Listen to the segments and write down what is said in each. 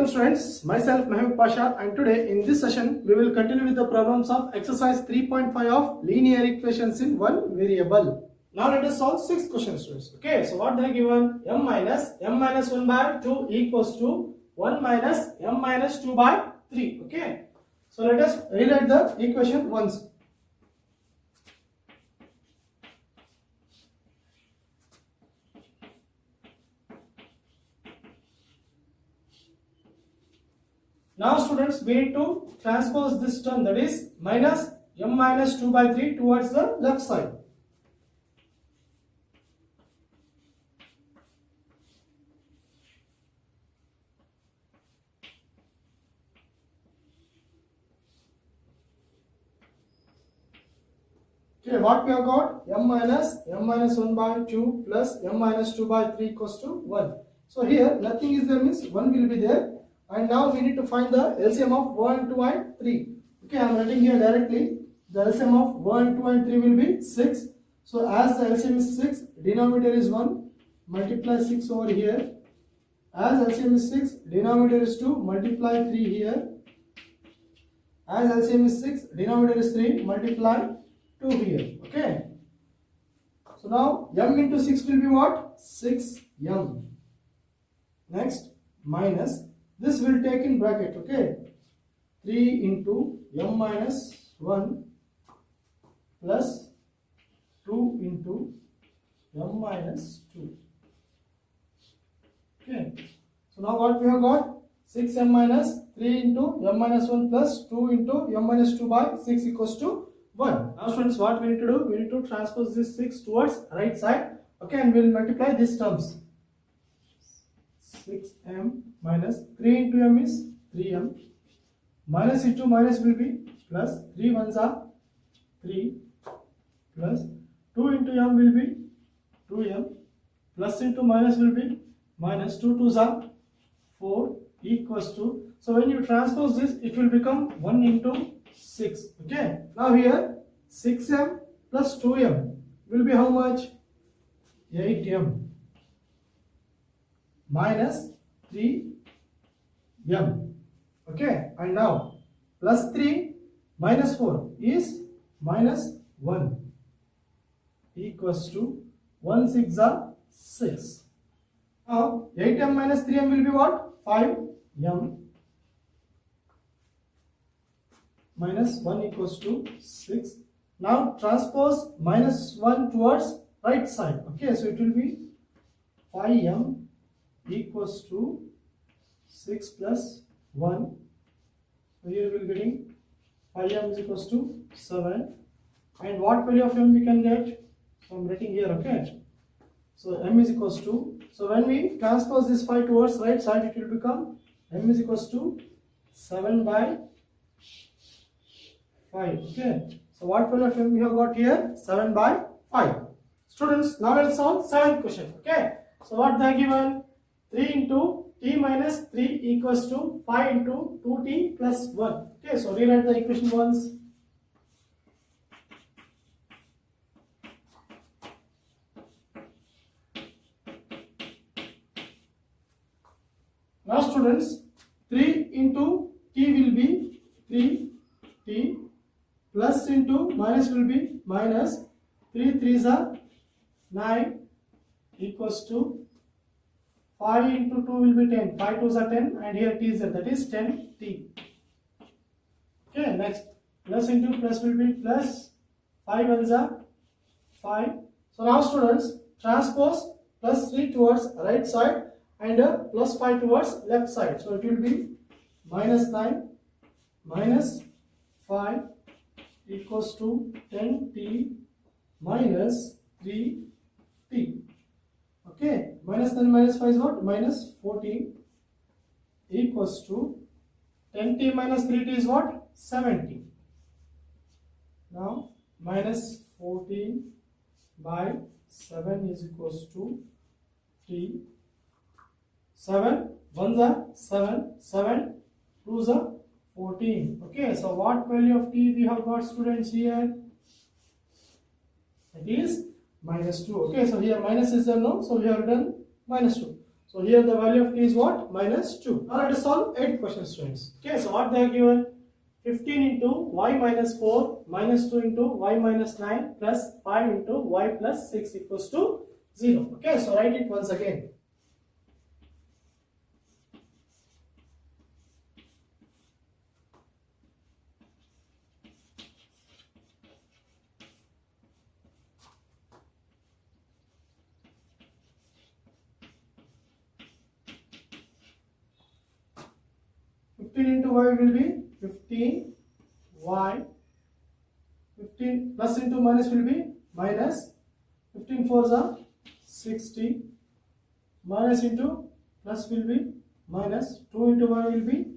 Welcome students, myself Mehmet Pasha, and today in this session we will continue with the problems of exercise 3.5 of linear equations in one variable. Now let us solve 6 questions students. Okay, so what they are given, m minus 1 by 2 equals to 1 minus m minus 2 by 3. Okay, so let us rewrite the equation once. Now students, we need to transpose this term, that is minus m minus 2 by 3 towards the left side. Okay, what we have got? m minus 1 by 2 plus m minus 2 by 3 equals to 1. So here nothing is there, means 1 will be there. And now we need to find the LCM of 1, 2 and 3. Okay, I am writing here directly. The LCM of 1, 2 and 3 will be 6. So as the LCM is 6, denominator is 1, multiply 6 over here. As LCM is 6, denominator is 2, multiply 3 here. As LCM is 6, denominator is 3, multiply 2 here. Okay. So now m into 6 will be what? 6m. Next, minus. This will take in bracket, okay? 3 into m minus 1 plus 2 into m minus 2. Okay. So now what we have got? 6m minus 3 into m minus 1 plus 2 into m minus 2 by 6 equals to 1. Now students, what we need to do? We need to transpose this 6 towards right side. Okay, and we will multiply these terms. 6m minus 3 into m is 3m, minus into minus will be plus, 3 ones are 3, plus 2 into m will be 2m, plus into minus will be minus, 2 twos are 4 equals to, so when you transpose this it will become 1 into 6. Okay, now here 6m plus 2m will be how much? 8m minus 3m. Okay, and now plus 3 minus 4 is minus 1 equals to 1 6 are 6. Now 8m minus 3m will be what? 5m minus 1 equals to 6. Now transpose minus 1 towards right side. Okay, so it will be 5m equals to 6 plus 1. So here we will be getting 5m is equals to 7. And what value of m we can get? So I am writing here, okay. So m is equals to, so when we transpose this 5 towards right side, it will become m is equals to 7 by 5. Okay. So what value of m we have got here? 7 by 5. Students, now let us solve 7th question. Okay. So what they are given? 3 into t minus 3 equals to 5 into 2t plus 1. Okay, so rewrite the equation once. Now students, 3 into t will be 3t plus into minus will be minus 3 3s are 9 equals to 5 into 2 will be 10, 5 2s are 10 and here t is there, that is 10t. Okay, next plus into plus will be plus 5 ones are 5. So now students, transpose plus 3 towards right side and plus 5 towards left side. So it will be minus 9 minus 5 equals to 10t minus 3t. Okay, minus 10 minus 5 is what? Minus 14 equals to 10t minus 3t is what? 70. Now minus 14 by 7 is equals to t. 7 1s are 7, 7 2s are 14. Okay, so what value of t we have got students here? It is minus 2. Okay, so here minus is there, no? So we have written minus 2. So here the value of t is what? Minus 2. Now let us solve 8th question, students. Okay, so what they are given? 15 into y minus 4 minus 2 into y minus 9 plus 5 into y plus 6 equals to 0. Okay, so write it once again. Into y will be 15 y, 15 plus into minus will be minus 15 fours are 60, minus into plus will be minus 2 into y will be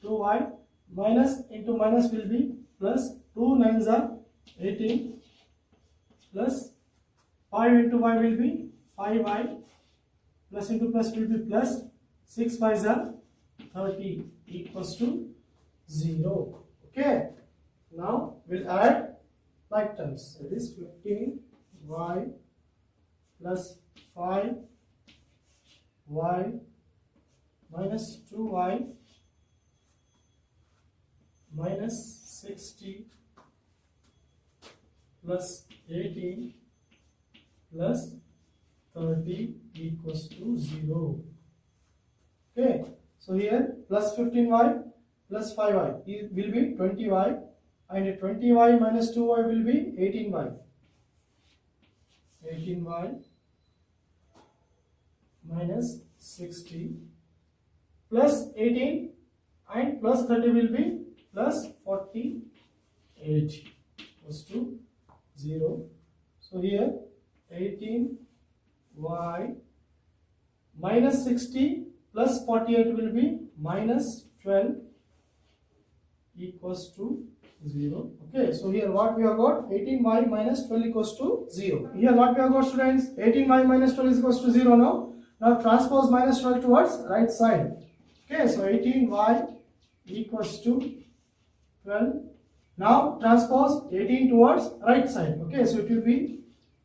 2y, minus into minus will be plus 2 nines are 18, plus 5 into y will be 5y, plus into plus will be plus 6 5s are 30 equals to 0. Okay, now we'll add like terms. That is 15y plus 5y minus 2y minus 60 plus 18 plus 30 equals to 0. Okay. So here plus 15y plus 5y it will be 20y, and 20y minus 2y will be 18y. 18y minus 60 plus 18 and plus 30 will be plus 48 equals to 0. So here 18y minus 60 plus 48 will be minus 12 equals to 0. Okay, so here what we have got? 18y minus 12 equals to 0. Here what we have got, students? 18y minus 12 is equals to 0 now. Now transpose minus 12 towards right side. Okay, so 18y equals to 12. Now transpose 18 towards right side. Okay, so it will be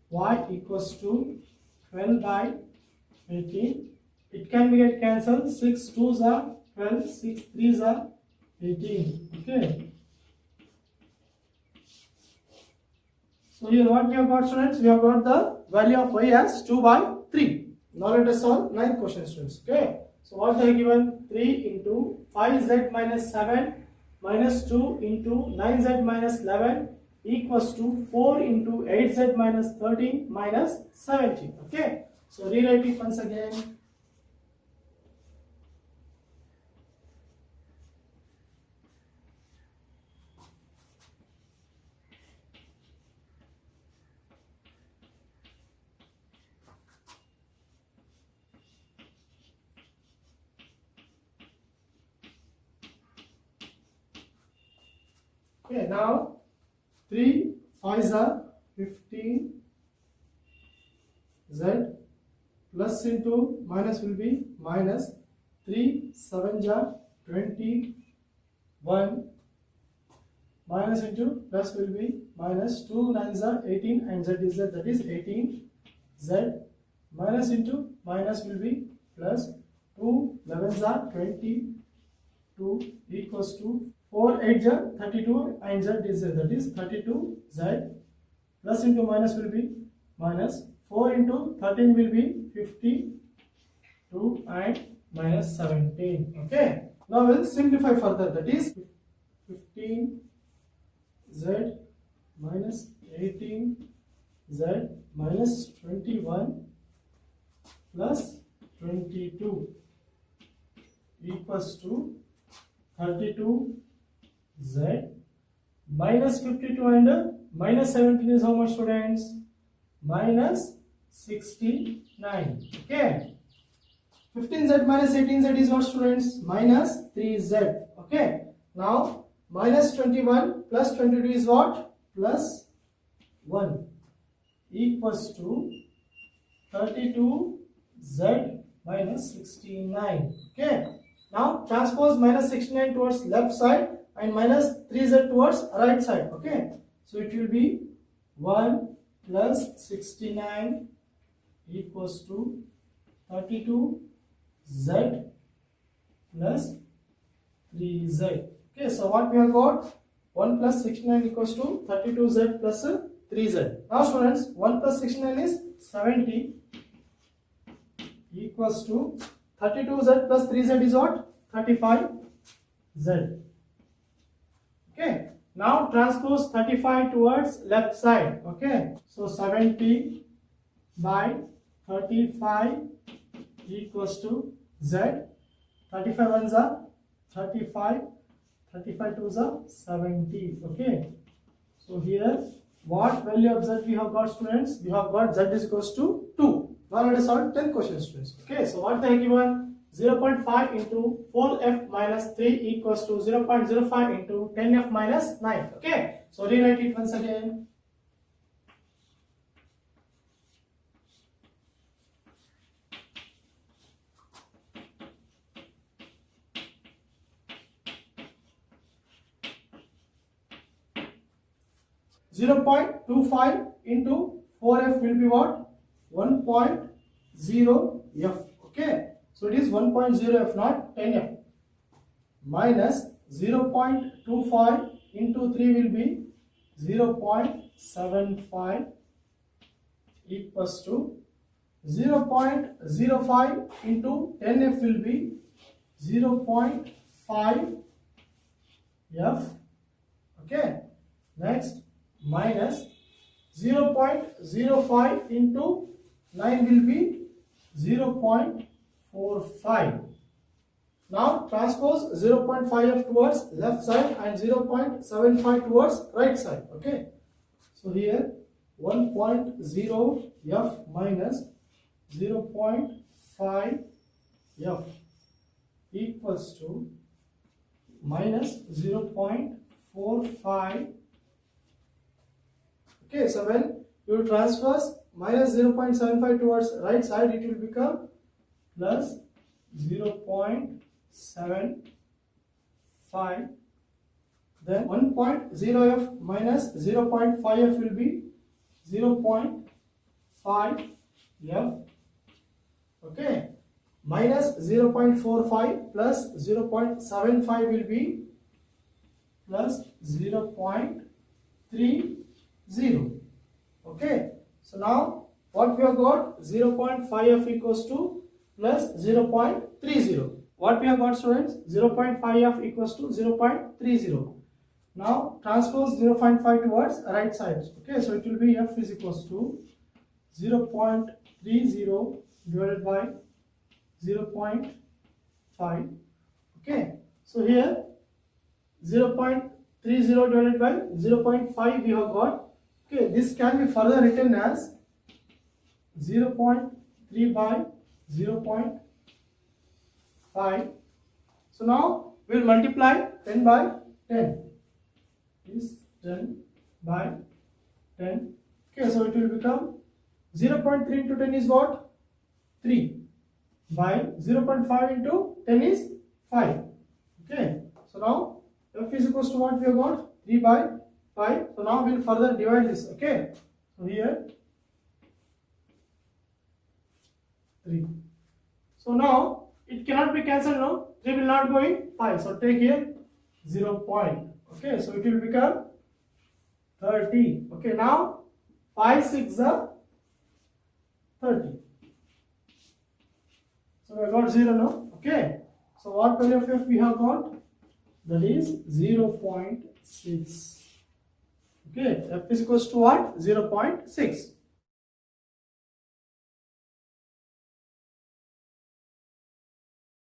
y equals to 12 by 18. It can be get cancelled. 6 2s are 12, 6 3s are 18. Okay. So here what we have got, students? We have got the value of y as 2 by 3. Now let us solve 9th question, students. Okay. So what they are given? 3 into 5z minus 7 minus 2 into 9z minus 11 equals to 4 into 8z minus 13 minus 17. Okay. So rewrite it once again. Okay, now 3 5s are 15 z plus into minus will be minus 3 7s are 21 minus into plus will be minus 2 9s are 18 and z is z, that is 18 z minus into minus will be plus 2 11s are 22 equals to 4 8 are 32 and z is z, that is 32 z plus into minus will be minus 4 into 13 will be 52 and minus 17. Okay, now we'll simplify further, that is 15 z minus 18 z minus 21 plus 22 equals to 32 z minus 52 and minus 17 is how much, students? Minus 69. Okay, 15z minus 18z is what, students? Minus 3z. Okay, now minus 21 plus 22 is what? Plus 1 equals to 32z minus 69. Okay, now transpose minus 69 towards left side and minus 3z towards right side. Okay, so it will be 1 plus 69 equals to 32 z plus 3z. Okay, so what we have got? 1 plus 69 equals to 32z plus 3z. Now students, 1 plus 69 is 70 equals to 32z plus 3z is what? 35z. Okay, now transpose 35 towards left side. Okay, so 70 by 35 equals to z. 35 ones are 35, 35 twos are 70. Okay, so here what value of z we have got, students? We have got z is equals to 2. Now let us solve 10 questions, students. Okay, so what they have given? 0.5 into 4f minus 3 equals to 0.05 into 10f minus 9. Okay, so rewrite it once again. Zero 0.25 into 4f will be what? 1.0f. Okay, so it is 1.0f, not 10f. Minus 0.25 into 3 will be 0.75 equals to 0.05 into 10f will be 0.5f. Okay, next minus 0.05 into 9 will be 0.45. Now transpose 0.5f towards left side and 0.75 towards right side. Okay, so here 1.0f minus 0.5f equals to minus 0.45. Okay, so when you transfer minus 0.75 towards right side, it will become plus 0.75. Then 1.0f minus 0.5f will be 0.5f. Okay, minus 0.45 plus 0.75 will be plus 0.30. Okay, so now what we have got? 0.5f equals to plus 0.30. What we have got, students? 0.5f equals to 0.30. Now transpose 0.5 towards right side. Okay, so it will be f is equals to 0.30 divided by 0.5. Okay, so here 0.30 divided by 0.5 we have got. Okay, this can be further written as 0.3 by 0.5. So now we will multiply 10 by 10. Is 10 by 10. Okay, so it will become 0.3 into 10 is what? 3 by 0.5 into 10 is 5. Okay, so now f is equals to what we have got? 3 by 5. So now we will further divide this. Okay, so here 3. So now it cannot be cancelled. No, 3 will not go in 5. So take here 0 point. Okay, so it will become 30. Okay, now 5 6 are 30. So we got 0 now. Okay, so what value of f we have got? That is 0.6. Okay, f is equals to what? 0.6.